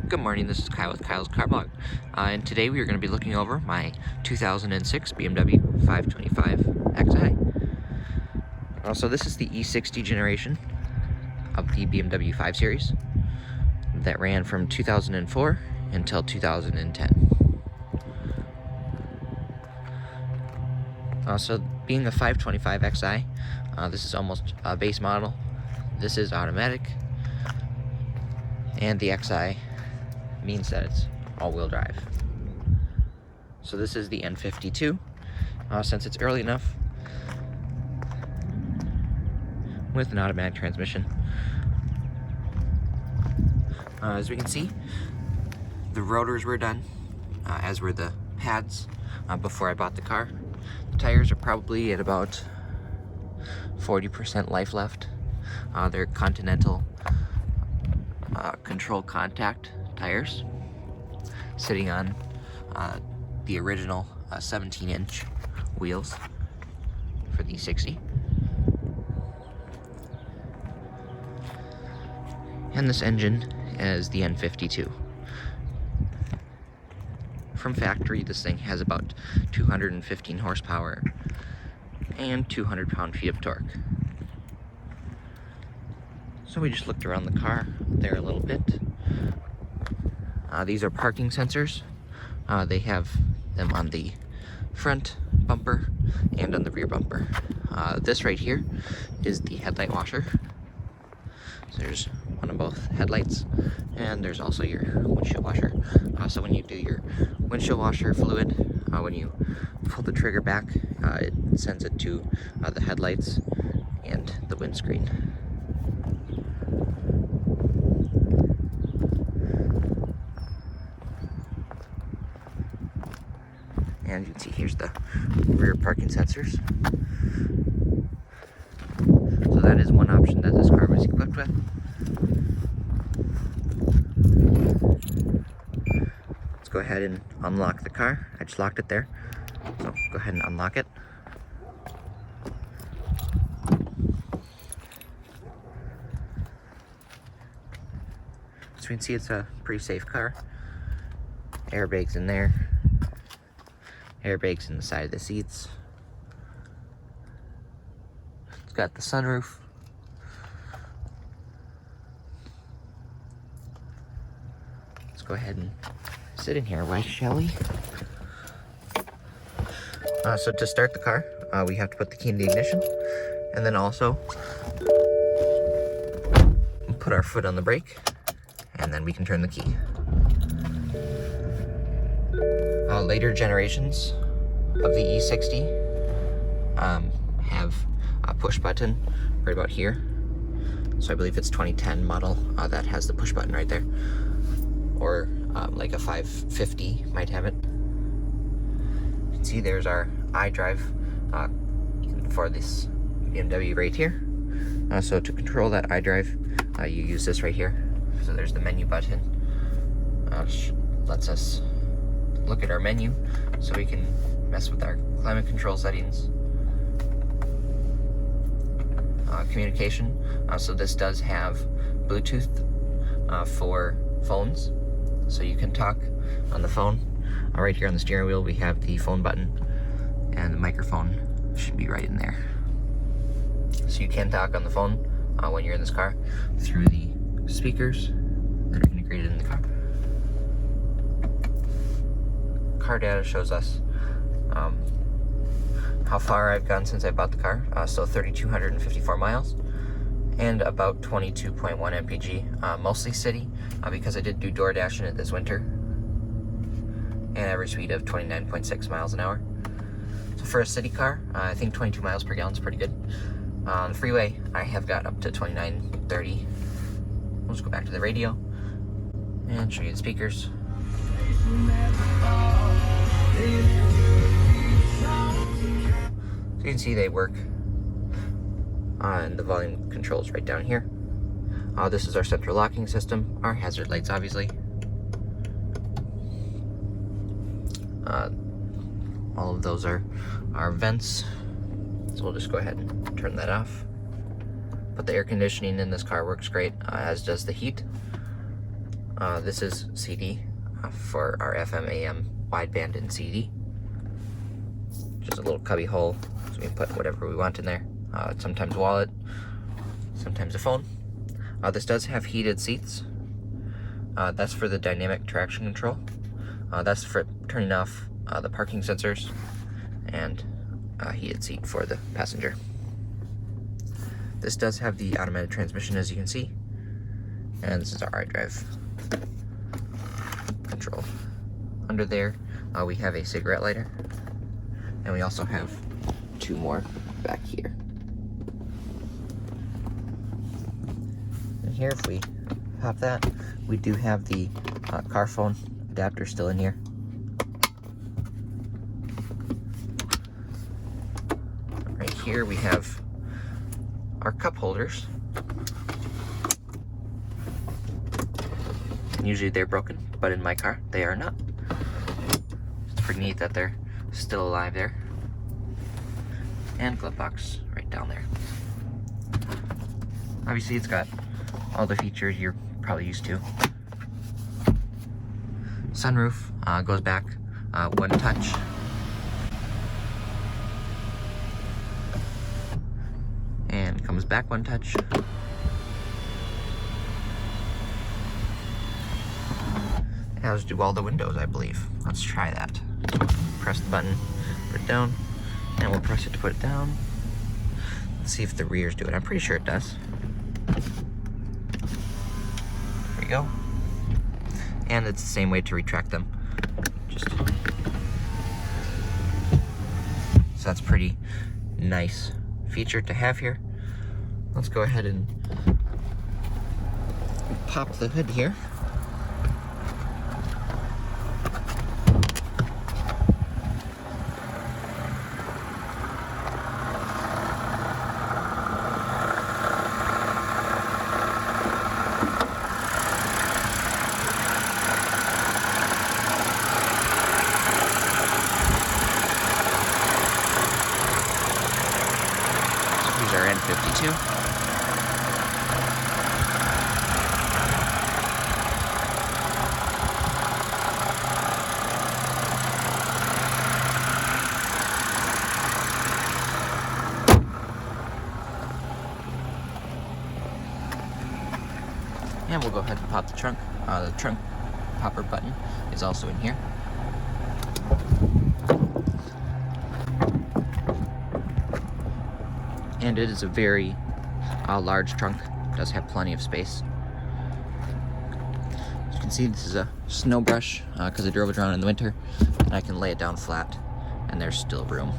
Good morning, this is Kyle with Kyle's Car Blog, and today we are going to be looking over my 2006 BMW 525xi. So this is the E60 generation of the BMW 5 Series that ran from 2004 until 2010. So being a 525xi, this is almost a base model. This is automatic, and the XI means that it's all-wheel drive. So this is the N52, since it's early enough, with an automatic transmission. As we can see, the rotors were done, as were the pads, before I bought the car. The tires are probably at about 40% life left. They're Continental control contact tires, sitting on the original 17-inch wheels for the E60. And this engine is the N52. From factory, this thing has about 215 horsepower and 200 pound-feet of torque. So we just looked around the car there a little bit. These are parking sensors. They have them on the front bumper and on the rear bumper. This right here is the headlight washer. So there's one of both headlights, and there's also your windshield washer. So when you do your windshield washer fluid, when you pull the trigger back, it sends it to the headlights and the windscreen. And you can see here's the rear parking sensors. So that is one option that this car was equipped with. Let's go ahead and unlock the car. I just locked it there. So go ahead and unlock it. So you can see it's a pretty safe car. Airbags in there. Airbags in the side of the seats. It's got the sunroof. Let's go ahead and sit in here, shall we? So to start the car, we have to put the key in the ignition, and then also put our foot on the brake, and then we can turn the key. Later generations of the E60 have a push button right about here. So I believe it's 2010 model that has the push button right there. Or like a 550 might have it. You can see there's our iDrive for this BMW right here. So to control that iDrive, you use this right here. So there's the menu button, which lets us look at our menu, so we can mess with our climate control settings. Communication, so this does have Bluetooth for phones, so you can talk on the phone. Right here on the steering wheel we have the phone button, and the microphone should be right in there. So you can talk on the phone when you're in this car through the speakers that are integrated in the car. Car data shows us how far I've gone since I bought the car, so 3,254 miles and about 22.1 mpg, mostly city, because I did do DoorDash in it this winter, and average speed of 29.6 miles an hour. So for a city car, I think 22 miles per gallon is pretty good. On the freeway, I have got up to 29.30. We'll just go back to the radio and show you the speakers. So you can see they work, and the volume controls right down here. This is our central locking system, our hazard lights obviously. All of those are our vents, so we'll just go ahead and turn that off. But the air conditioning in this car works great, as does the heat. This is CD for our FM, AM, wideband, and CD. Just a little cubby hole, so we can put whatever we want in there. Sometimes a wallet, sometimes a phone. This does have heated seats. That's for the dynamic traction control. That's for turning off the parking sensors, and a heated seat for the passenger. This does have the automatic transmission, as you can see, and this is our iDrive control. Under there, we have a cigarette lighter, and we also have 2 more back here. And here, if we pop that, we do have the car phone adapter still in here. Right here we have our cup holders. Usually they're broken, but in my car they are not. It's pretty neat that they're still alive there. And glove box right down there. Obviously it's got all the features you're probably used to. Sunroof goes back 1 touch. And comes back 1 touch. It has to do all the windows, I believe. Let's try that. Press the button, put it down, and we'll press it to put it down. Let's see if the rears do it. I'm pretty sure it does. There we go. And it's the same way to retract them. So that's pretty nice feature to have here. Let's go ahead and pop the hood here. These are N52. And we'll go ahead and pop the trunk. The trunk popper button is also in here. And it is a very large trunk. It does have plenty of space. As you can see, this is a snow brush because I drove it around in the winter, and I can lay it down flat and there's still room.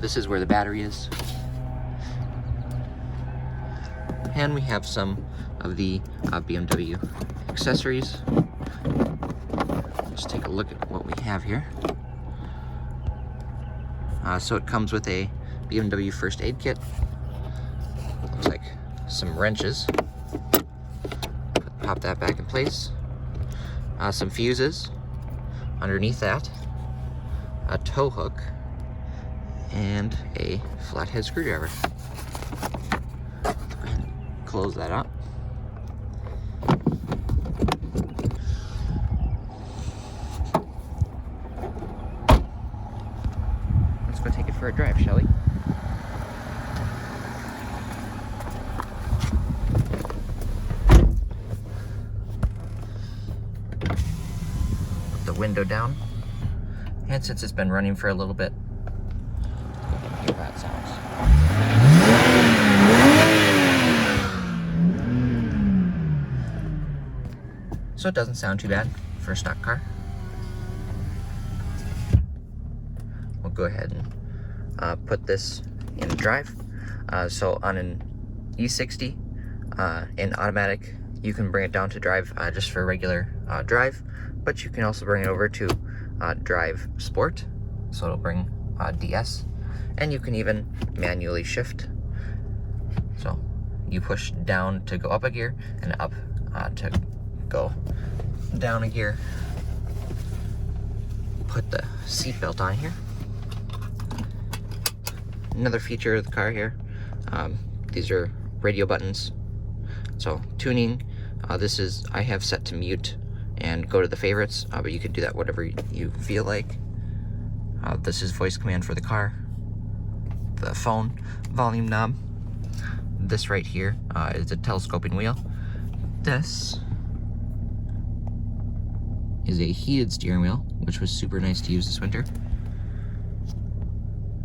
This is where the battery is. And we have some of the BMW accessories. Let's take a look at what we have here. So it comes with a BMW first aid kit. Looks like some wrenches. Pop that back in place. Some fuses underneath that. A tow hook. And a flathead screwdriver. Close that up. Let's go take it for a drive, shall we? Put the window down. And since it's been running for a little bit, you can hear that sounds. So it doesn't sound too bad for a stock car. We'll go ahead and put this in drive. So on an E60 in automatic, you can bring it down to drive just for regular drive, but you can also bring it over to drive sport. So it'll bring DS, and you can even manually shift. So you push down to go up a gear and up to go down a gear. Put the seatbelt on here. Another feature of the car here, these are radio buttons. So tuning, this is, I have set to mute and go to the favorites, but you can do that whatever you feel like. This is voice command for the car. The phone volume knob. This right here is a telescoping wheel. This is a heated steering wheel, which was super nice to use this winter.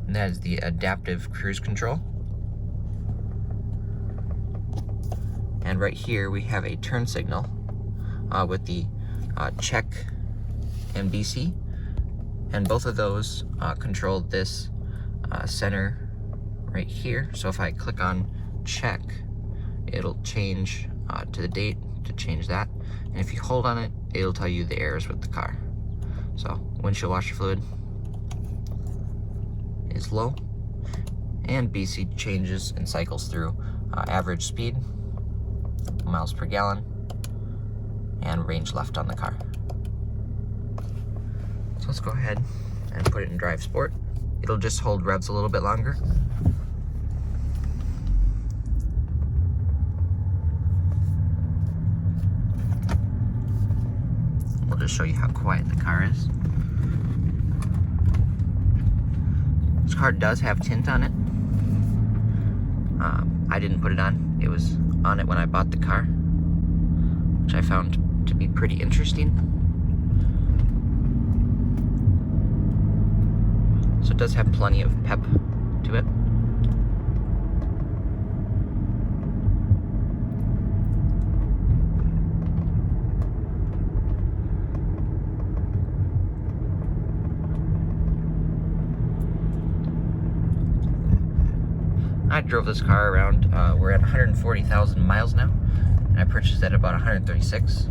And that is the adaptive cruise control. And right here we have a turn signal with the check and BC. And both of those control this center right here. So if I click on check, it'll change to the date to change that. And if you hold on it, it'll tell you the errors with the car. So windshield washer fluid is low, and BC changes and cycles through average speed, miles per gallon, and range left on the car. So let's go ahead and put it in drive sport. It'll just hold revs a little bit longer. We'll just show you how quiet the car is. This car does have tint on it. I didn't put it on. It was on it when I bought the car, which I found to be pretty interesting. So it does have plenty of pep to it. I drove this car around, we're at 140,000 miles now, and I purchased it at about 136.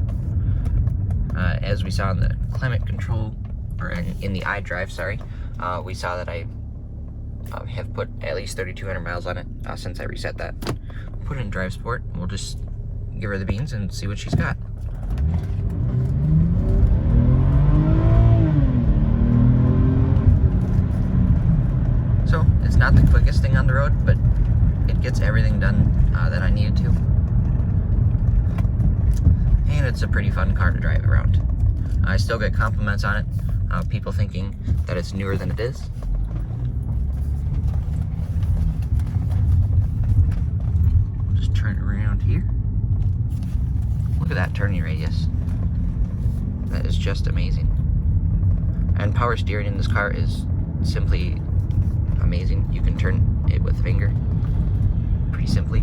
As we saw in the climate control, or in the iDrive, sorry, we saw that I have put at least 3,200 miles on it since I reset that. Put it in drive sport, and we'll just give her the beans and see what she's got. So, it's not the quickest thing on the road, but it gets everything done that I needed to. And it's a pretty fun car to drive around. I still get compliments on it, people thinking that it's newer than it is. Just turn it around here. Look at that turning radius. That is just amazing. And power steering in this car is simply amazing. You can turn it with a finger pretty simply.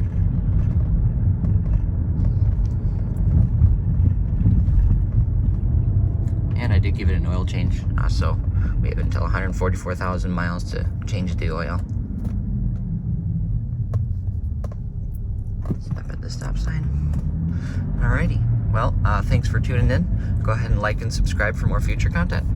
And I did give it an oil change, so we have until 144,000 miles to change the oil. Stop at the stop sign. Alrighty, well, thanks for tuning in. Go ahead and like and subscribe for more future content.